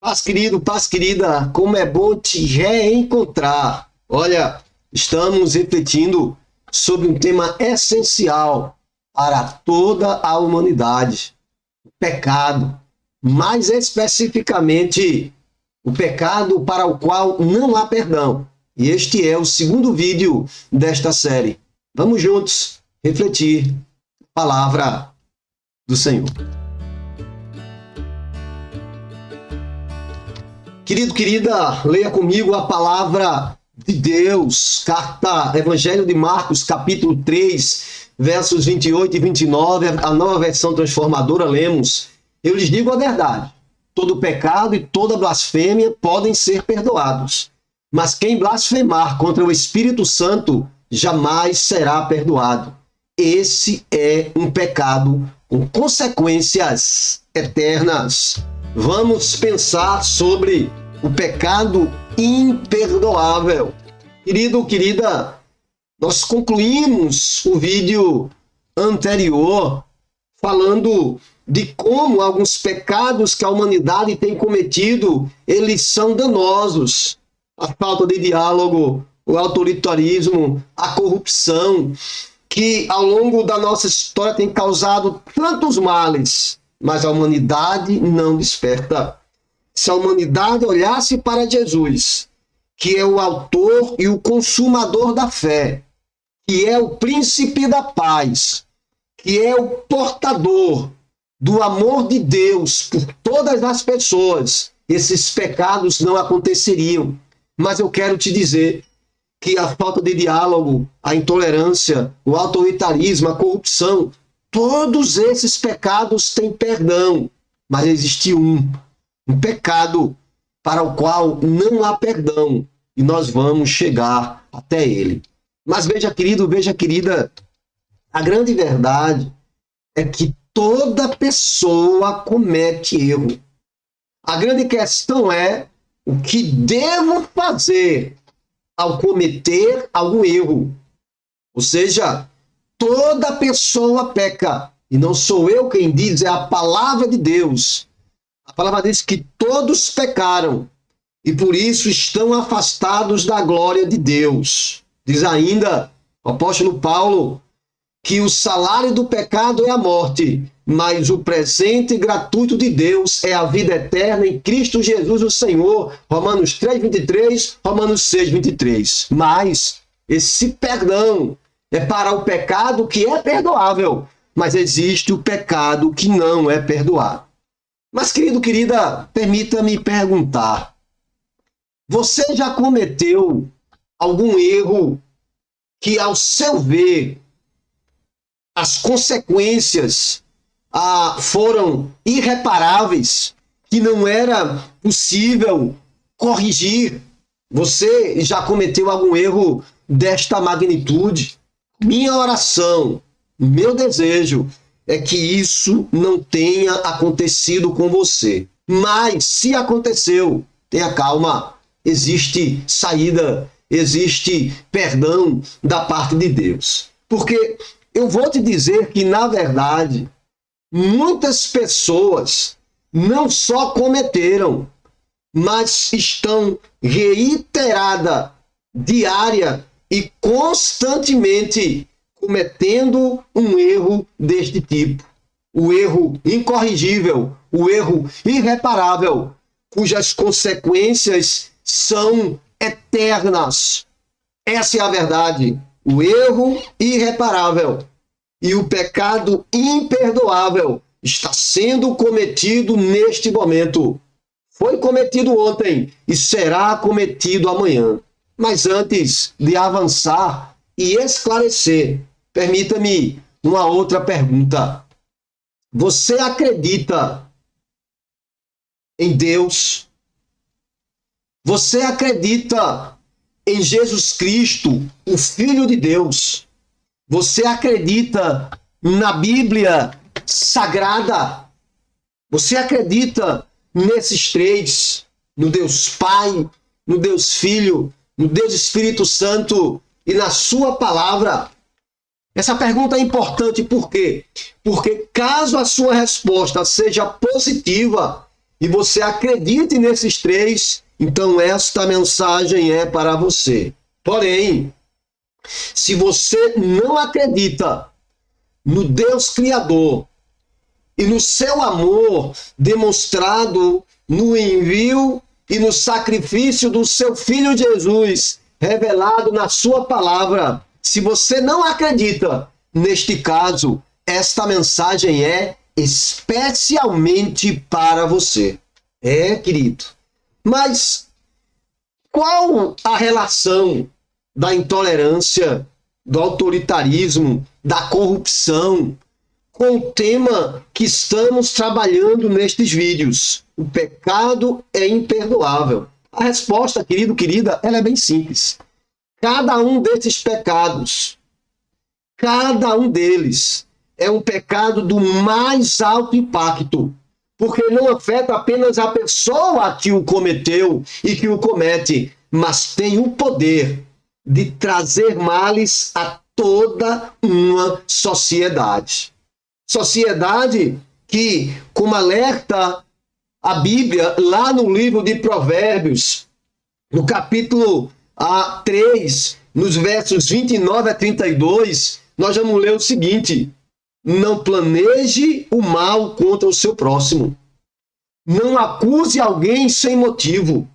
Paz, querido, paz, querida, como é bom te reencontrar. Olha, estamos refletindo sobre um tema essencial para toda a humanidade: o pecado. Mais especificamente, o pecado para o qual não há perdão. E este é o segundo vídeo desta série. Vamos juntos refletir a palavra do Senhor. Querido, querida, leia comigo a palavra de Deus, carta Evangelho de Marcos, capítulo 3, versos 28 e 29, a nova versão transformadora, lemos: Eu lhes digo a verdade, todo pecado e toda blasfêmia podem ser perdoados, mas quem blasfemar contra o Espírito Santo jamais será perdoado. Esse é um pecado com consequências eternas. Vamos pensar sobre o pecado imperdoável. Querido, querida, nós concluímos o vídeo anterior falando de como alguns pecados que a humanidade tem cometido, eles são danosos. A falta de diálogo, o autoritarismo, a corrupção, que ao longo da nossa história tem causado tantos males, mas a humanidade não desperta. Se a humanidade olhasse para Jesus, que é o autor e o consumador da fé, que é o príncipe da paz, que é o portador do amor de Deus por todas as pessoas, esses pecados não aconteceriam. Mas eu quero te dizer que a falta de diálogo, a intolerância, o autoritarismo, a corrupção, todos esses pecados têm perdão, mas existe um pecado para o qual não há perdão, e nós vamos chegar até ele. Mas veja, querido, veja, querida, a grande verdade é que toda pessoa comete erro. A grande questão é o que devo fazer ao cometer algum erro. Ou seja, toda pessoa peca, e não sou eu quem diz, é a palavra de Deus. A palavra diz que todos pecaram e por isso estão afastados da glória de Deus. Diz ainda o apóstolo Paulo que o salário do pecado é a morte, mas o presente gratuito de Deus é a vida eterna em Cristo Jesus o Senhor. Romanos 3:23, Romanos 6:23. Mas esse perdão é para o pecado que é perdoável, mas existe o pecado que não é perdoado. Mas, querido, querida, permita-me perguntar: você já cometeu algum erro que, ao seu ver, as consequências foram irreparáveis, que não era possível corrigir? Você já cometeu algum erro desta magnitude? Minha oração, meu desejo é que isso não tenha acontecido com você. Mas, se aconteceu, tenha calma. Existe saída, existe perdão da parte de Deus. Porque eu vou te dizer que, na verdade, muitas pessoas não só cometeram, mas estão reiterada, diária e constantemente cometendo um erro deste tipo. O erro incorrigível, o erro irreparável, cujas consequências são eternas. Essa é a verdade. O erro irreparável e o pecado imperdoável está sendo cometido neste momento. Foi cometido ontem e será cometido amanhã. Mas antes de avançar e esclarecer, permita-me uma outra pergunta. Você acredita em Deus? Você acredita em Jesus Cristo, o Filho de Deus? Você acredita na Bíblia Sagrada? Você acredita nesses três? No Deus Pai, no Deus Filho, no Deus Espírito Santo e na sua palavra? Essa pergunta é importante por quê? Porque caso a sua resposta seja positiva, e você acredite nesses três, então esta mensagem é para você. Porém, se você não acredita no Deus Criador e no seu amor demonstrado no envio e no sacrifício do seu Filho Jesus, revelado na sua palavra, se você não acredita, neste caso, esta mensagem é especialmente para você. Querido. Mas qual a relação da intolerância, do autoritarismo, da corrupção com o tema que estamos trabalhando nestes vídeos? O pecado é imperdoável. A resposta, querido, querida, ela é bem simples. Cada um desses pecados, cada um deles é um pecado do mais alto impacto, porque não afeta apenas a pessoa que o cometeu e que o comete, mas tem o poder de trazer males a toda uma sociedade. Sociedade que, como alerta a Bíblia, lá no livro de Provérbios, no capítulo 3, nos versos 29 a 32, nós vamos ler o seguinte: não planeje o mal contra o seu próximo. Não acuse alguém sem motivo.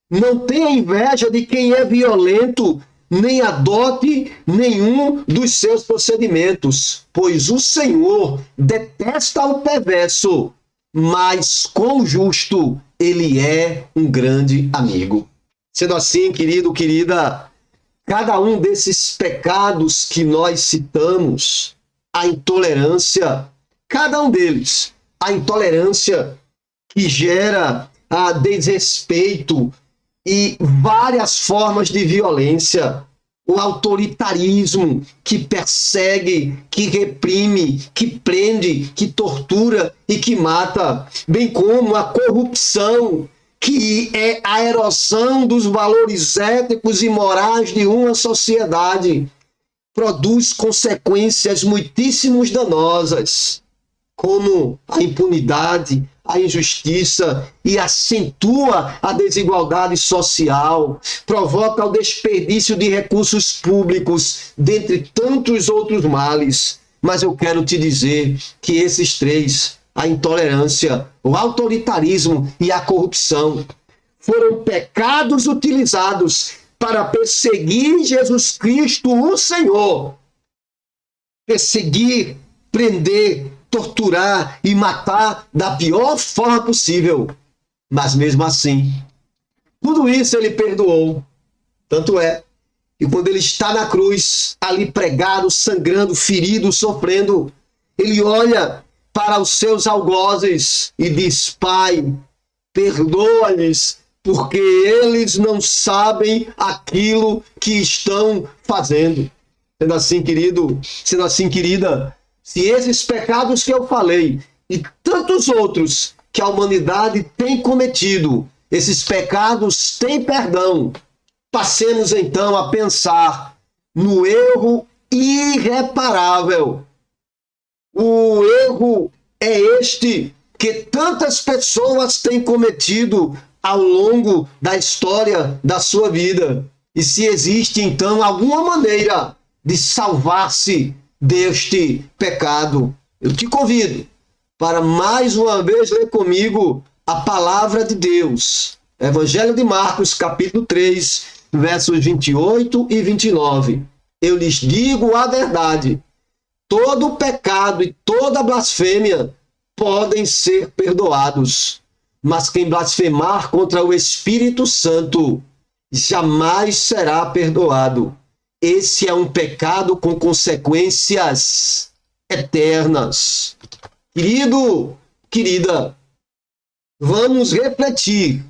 Não tenha inveja de quem é violento, nem adote nenhum dos seus procedimentos, pois o Senhor detesta o perverso, mas com o justo ele é um grande amigo. Sendo assim, querido, querida, cada um desses pecados que nós citamos, a intolerância, cada um deles, a intolerância que gera desrespeito e várias formas de violência, o autoritarismo que persegue, que reprime, que prende, que tortura e que mata, bem como a corrupção, que é a erosão dos valores éticos e morais de uma sociedade, produz consequências muitíssimo danosas, como a impunidade, a injustiça, e acentua a desigualdade social, provoca o desperdício de recursos públicos, dentre tantos outros males. Mas eu quero te dizer que esses três, a intolerância, o autoritarismo e a corrupção, foram pecados utilizados para perseguir Jesus Cristo, o Senhor. Perseguir, prender, torturar e matar da pior forma possível. Mas mesmo assim, tudo isso ele perdoou. Tanto é que quando ele está na cruz, ali pregado, sangrando, ferido, sofrendo, ele olha para os seus algozes e diz: Pai, perdoa-lhes, porque eles não sabem aquilo que estão fazendo. Sendo assim, querido, sendo assim, querida, se esses pecados que eu falei e tantos outros que a humanidade tem cometido, esses pecados têm perdão, passemos então a pensar no erro irreparável. O erro é este que tantas pessoas têm cometido ao longo da história da sua vida. E se existe então alguma maneira de salvar-se deste pecado, eu te convido para mais uma vez ler comigo a palavra de Deus. Evangelho de Marcos, capítulo 3, versos 28 e 29. Eu lhes digo a verdade: todo pecado e toda blasfêmia podem ser perdoados, mas quem blasfemar contra o Espírito Santo jamais será perdoado. Esse é um pecado com consequências eternas. Querido, querida, vamos refletir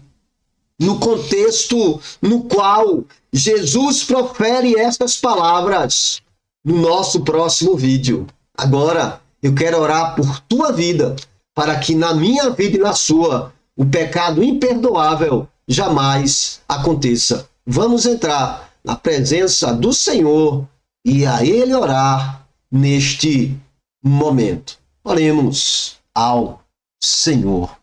no contexto no qual Jesus profere estas palavras no nosso próximo vídeo. Agora, eu quero orar por tua vida, para que na minha vida e na sua, o pecado imperdoável jamais aconteça. Vamos entrar na presença do Senhor e a Ele orar neste momento. Oremos ao Senhor.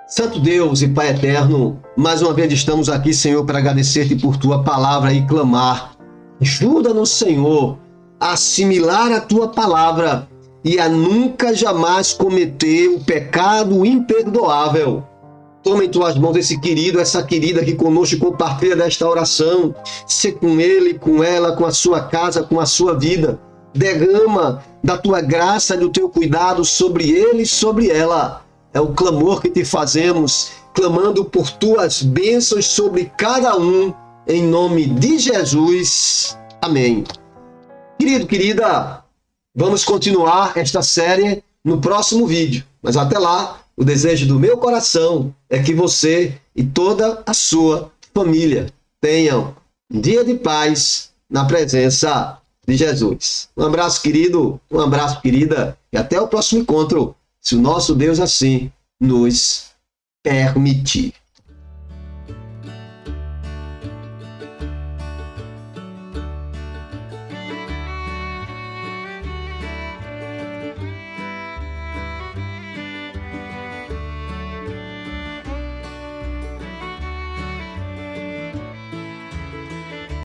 Santo Deus e Pai eterno, mais uma vez estamos aqui, Senhor, para agradecer-te por tua palavra e clamar. Ajuda-nos, Senhor, a assimilar a tua palavra e a nunca jamais cometer o pecado imperdoável. Toma em tuas mãos esse querido, essa querida que conosco compartilha desta oração. Se com ele, com ela, com a sua casa, com a sua vida. Derrama da tua graça e do teu cuidado sobre ele e sobre ela. É o clamor que te fazemos, clamando por tuas bênçãos sobre cada um, em nome de Jesus. Amém. Querido, querida, vamos continuar esta série no próximo vídeo. Mas até lá, o desejo do meu coração é que você e toda a sua família tenham um dia de paz na presença de Jesus. Um abraço, querido, um abraço, querida, e até o próximo encontro, se o nosso Deus assim nos permitir.